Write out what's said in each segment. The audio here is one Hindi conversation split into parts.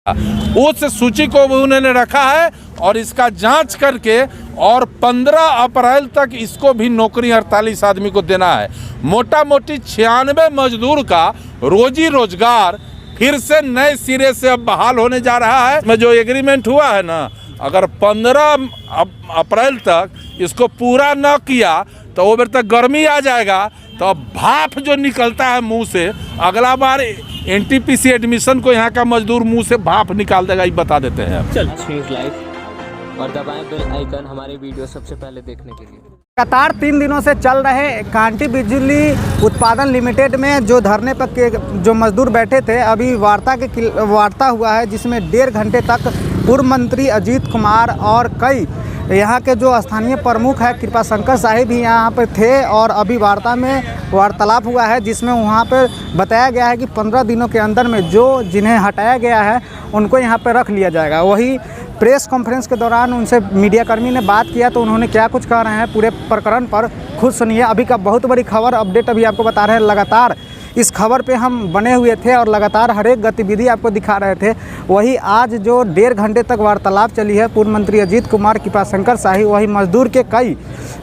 उस सूची को भी उन्होंने रखा है और इसका जांच करके और 15 अप्रैल तक इसको भी नौकरी 48 आदमी को देना है। मोटा मोटी 96 मजदूर का रोजी रोजगार फिर से नए सिरे से अब बहाल होने जा रहा है। में जो एग्रीमेंट हुआ है ना, अगर 15 अप्रैल तक इसको पूरा न किया तो वो बेर तक गर्मी आ जाएगा, तो भाप जो निकलता है मुंह से, अगला बार एनटीपीसी एडमिशन को यहाँ का मजदूर मुंह से भाप निकाल देगा, ये बता देते हैं। चल न्यूज़ लाइव और दबाएं बेल आइकन हमारे वीडियो सबसे पहले देखने के लिए। लगातार 3 दिनों से चल रहे कांटी बिजली उत्पादन लिमिटेड में जो धरने पर के जो मजदूर बैठे थे, अभी वार्ता हुआ है, जिसमें 1.5 घंटे तक पूर्व मंत्री अजीत कुमार और कई यहाँ के जो स्थानीय प्रमुख है कृपा शंकर साहिब भी यहाँ पर थे और अभी वार्ता में वार्तालाप हुआ है, जिसमें वहाँ पर बताया गया है कि 15 दिनों के अंदर में जो जिन्हें हटाया गया है उनको यहाँ पर रख लिया जाएगा। वही प्रेस कॉन्फ्रेंस के दौरान उनसे मीडियाकर्मी ने बात किया तो उन्होंने क्या कुछ कह रहे हैं पूरे प्रकरण पर खुद सुनिए। अभी का बहुत बड़ी खबर अपडेट अभी आपको बता रहे हैं। लगातार इस खबर पे हम बने हुए थे और लगातार हर एक गतिविधि आपको दिखा रहे थे। वही आज जो 1.5 घंटे तक वार्तालाप चली है पूर्व मंत्री अजीत कुमार, कृपा शंकर साहिब, वही मजदूर के कई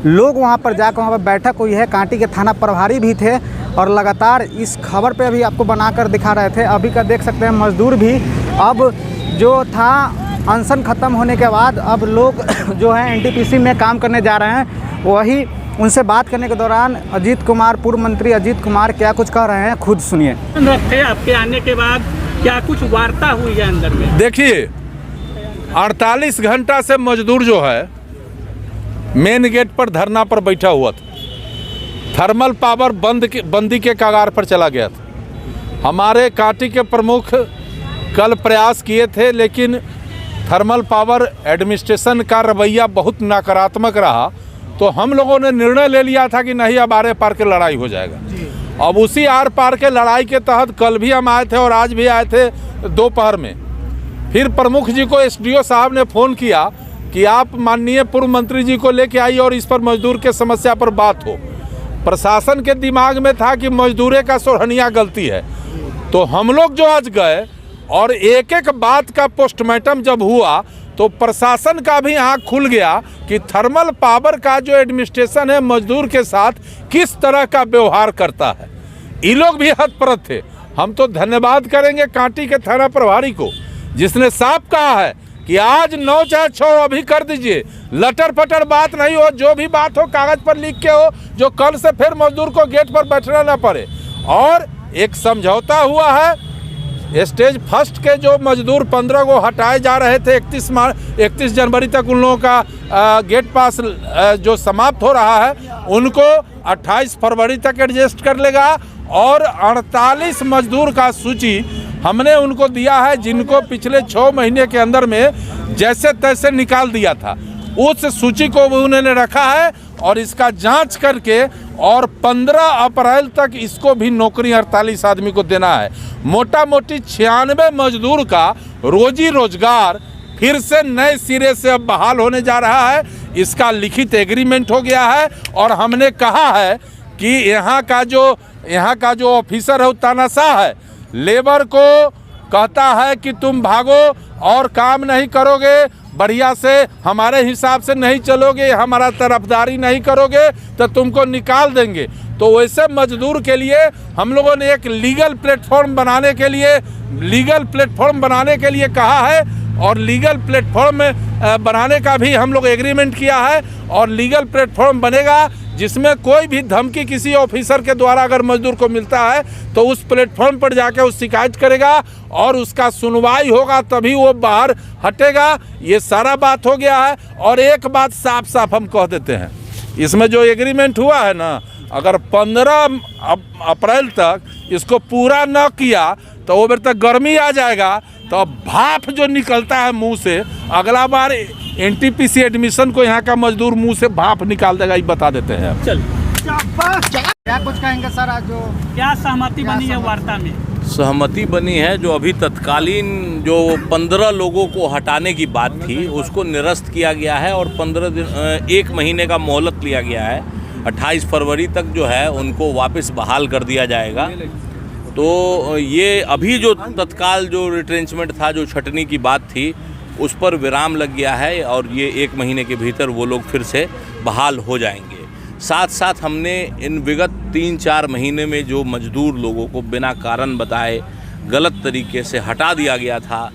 लोग वहाँ पर जाकर वहाँ पर बैठक हुई है। कांटी के थाना प्रभारी भी थे और लगातार इस खबर पे अभी आपको बनाकर दिखा रहे थे। अभी का देख सकते हैं मजदूर भी अब जो था अनशन ख़त्म होने के बाद अब लोग जो है एनटीपीसी में काम करने जा रहे हैं। वही उनसे बात करने के दौरान अजीत कुमार, पूर्व मंत्री अजीत कुमार क्या कुछ कह रहे हैं, खुद सुनिए। आपके आने के बाद क्या कुछ वार्ता हुई है अंदर में? देखिए, 48 घंटा से मजदूर जो है मेन गेट पर धरना पर बैठा हुआ था। थर्मल पावर बंदी के कगार पर चला गया था। हमारे कांटी के प्रमुख कल प्रयास किए थे, लेकिन थर्मल पावर एडमिनिस्ट्रेशन का रवैया बहुत नकारात्मक रहा, तो हम लोगों ने निर्णय ले लिया था कि नहीं, अब आर पार के लड़ाई हो जाएगा। अब उसी आर पार के लड़ाई के तहत कल भी हम आए थे और आज भी आए थे दोपहर में। फिर प्रमुख जी को एसडीओ साहब ने फ़ोन किया कि आप माननीय पूर्व मंत्री जी को लेके आइए और इस पर मजदूर के समस्या पर बात हो। प्रशासन के दिमाग में था कि मजदूरे का सोहनिया गलती है, तो हम लोग जो आज गए और एक एक बात का पोस्टमार्टम जब हुआ तो प्रशासन का भी आँख खुल गया कि थर्मल पावर का जो एडमिनिस्ट्रेशन है मजदूर के साथ किस तरह का व्यवहार करता है। ये लोग भी हतप्रभ थे। हम तो धन्यवाद करेंगे कांटी के थाना प्रभारी को, जिसने साफ कहा है कि आज 9 चाहे 6 अभी कर दीजिए, लटर पटर बात नहीं हो, जो भी बात हो कागज पर लिख के हो, जो कल से फिर मजदूर को गेट पर बैठना ना पड़े। और एक समझौता हुआ है, स्टेज फर्स्ट के जो मजदूर 15 को हटाए जा रहे थे 31 जनवरी तक उन लोगों का गेट पास जो समाप्त हो रहा है, उनको 28 फरवरी तक एडजस्ट कर लेगा। और 48 मजदूर का सूची हमने उनको दिया है, जिनको पिछले 6 महीने के अंदर में जैसे तैसे निकाल दिया था। उस सूची को भी उन्होंने रखा है और इसका जांच करके और 15 अप्रैल तक इसको भी नौकरी 48 आदमी को देना है। मोटा मोटी 96 मजदूर का रोजी रोजगार फिर से नए सिरे से अब बहाल होने जा रहा है। इसका लिखित एग्रीमेंट हो गया है और हमने कहा है कि यहाँ का जो ऑफिसर है तानाशाह है, लेबर को कहता है कि तुम भागो और काम नहीं करोगे, बढ़िया से हमारे हिसाब से नहीं चलोगे, हमारा तरफदारी नहीं करोगे तो तुमको निकाल देंगे। तो वैसे मजदूर के लिए हम लोगों ने एक लीगल प्लेटफॉर्म बनाने के लिए कहा है और लीगल प्लेटफॉर्म बनाने का भी हम लोग एग्रीमेंट किया है। और लीगल प्लेटफॉर्म बनेगा जिसमें कोई भी धमकी किसी ऑफिसर के द्वारा अगर मजदूर को मिलता है तो उस प्लेटफॉर्म पर जाकर उस शिकायत करेगा और उसका सुनवाई होगा, तभी वो बाहर हटेगा। ये सारा बात हो गया है। और एक बात साफ साफ हम कह देते हैं, इसमें जो एग्रीमेंट हुआ है ना, अगर 15 अप्रैल तक इसको पूरा न किया तो वो बेर तक गर्मी आ जाएगा, तो भाप जो निकलता है मुंह से, अगला बार एनटीपीसी एडमिशन को यहाँ का मजदूर मुंह से भाप निकाल देगा, ये बता देते हैं। चल क्या कुछ कहेंगे सर? आज जो क्या सहमति बनी है वार्ता में? सहमति बनी है, जो अभी तत्कालीन जो 15 लोगों को हटाने की बात थी उसको निरस्त किया गया है और 1 महीने का मोहलत लिया गया है। 28 फरवरी तक जो है उनको वापस बहाल कर दिया जाएगा। तो ये अभी जो तत्काल जो रिट्रेंचमेंट था, जो छटनी की बात थी, उस पर विराम लग गया है और ये 1 महीने के भीतर वो लोग फिर से बहाल हो जाएंगे। साथ साथ हमने इन विगत 3-4 महीने में जो मजदूर लोगों को बिना कारण बताए गलत तरीके से हटा दिया गया था,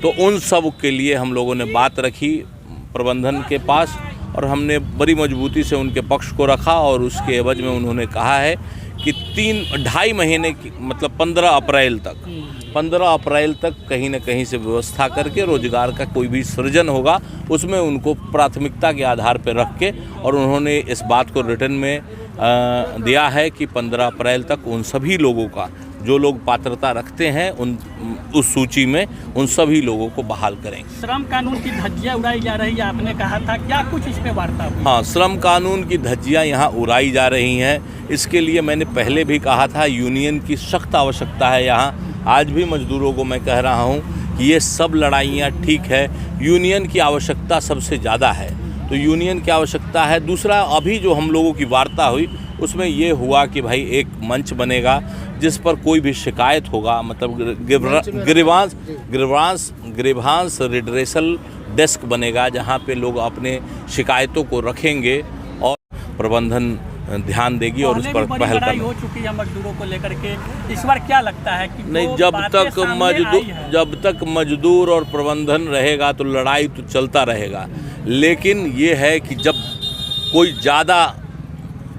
तो उन सब के लिए हम लोगों ने बात रखी प्रबंधन के पास और हमने बड़ी मजबूती से उनके पक्ष को रखा और उसके एवज में उन्होंने कहा है कि 2.5 महीने की मतलब 15 अप्रैल तक कहीं न कहीं से व्यवस्था करके रोजगार का कोई भी सृजन होगा उसमें उनको प्राथमिकता के आधार पर रख के, और उन्होंने इस बात को रिटर्न में दिया है कि 15 अप्रैल तक उन सभी लोगों का जो लोग पात्रता रखते हैं उस सूची में उन सभी लोगों को बहाल करेंगे। श्रम कानून की धज्जियां उड़ाई जा रही है, आपने कहा था, क्या कुछ इस पे वार्ता हुई? हाँ, श्रम कानून की धज्जियां यहाँ उड़ाई जा रही हैं। इसके लिए मैंने पहले भी कहा था यूनियन की सख्त आवश्यकता है यहाँ। आज भी मजदूरों को मैं कह रहा हूँ कि ये सब लड़ाइयाँ ठीक है, यूनियन की आवश्यकता सबसे ज़्यादा है, तो यूनियन की आवश्यकता है। दूसरा, अभी जो हम लोगों की वार्ता हुई उसमें ये हुआ कि भाई एक मंच बनेगा जिस पर कोई भी शिकायत होगा, मतलब ग्रीवांस रिड्रेसल डेस्क बनेगा जहाँ पे लोग अपने शिकायतों को रखेंगे और प्रबंधन ध्यान देगी और उस पर पहल करेगी। हो चुकी है मजदूरों को लेकर के, इस बार क्या लगता है कि नहीं, जब तक मजदूर और प्रबंधन रहेगा तो लड़ाई तो चलता रहेगा, लेकिन ये है कि जब कोई ज़्यादा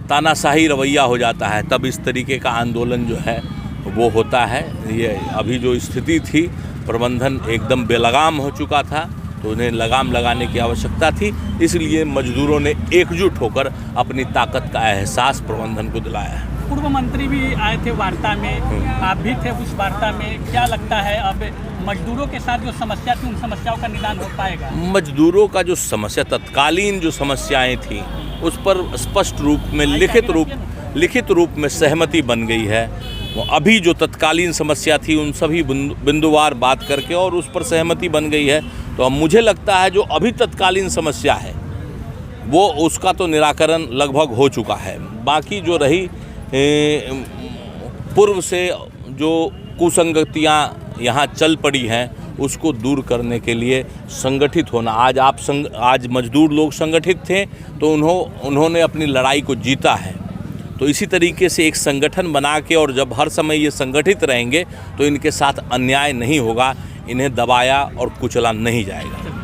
तानाशाही रवैया हो जाता है तब इस तरीके का आंदोलन जो है वो होता है। ये अभी जो स्थिति थी, प्रबंधन एकदम बेलगाम हो चुका था, तो उन्हें लगाम लगाने की आवश्यकता थी, इसलिए मजदूरों ने एकजुट होकर अपनी ताकत का एहसास प्रबंधन को दिलाया है। पूर्व मंत्री भी आए थे वार्ता में, आप भी थे उस वार्ता में, क्या लगता है अब मजदूरों के साथ जो समस्या थी उन समस्याओं का निदान हो पाएगा? मजदूरों का जो समस्या, तत्कालीन जो समस्याएं थी उस पर स्पष्ट रूप में लिखित रूप में सहमति बन गई है। अभी जो तत्कालीन समस्या थी उन सभी बिंदुवार बात करके और उस पर सहमति बन गई है। तो अब मुझे लगता है जो अभी तत्कालीन समस्या है वो उसका तो निराकरण लगभग हो चुका है। बाकी जो रही पूर्व से जो कुसंगतियाँ यहाँ चल पड़ी हैं उसको दूर करने के लिए संगठित होना। आज मजदूर लोग संगठित थे तो उन्होंने अपनी लड़ाई को जीता है, तो इसी तरीके से एक संगठन बना के और जब हर समय ये संगठित रहेंगे तो इनके साथ अन्याय नहीं होगा, इन्हें दबाया और कुचला नहीं जाएगा।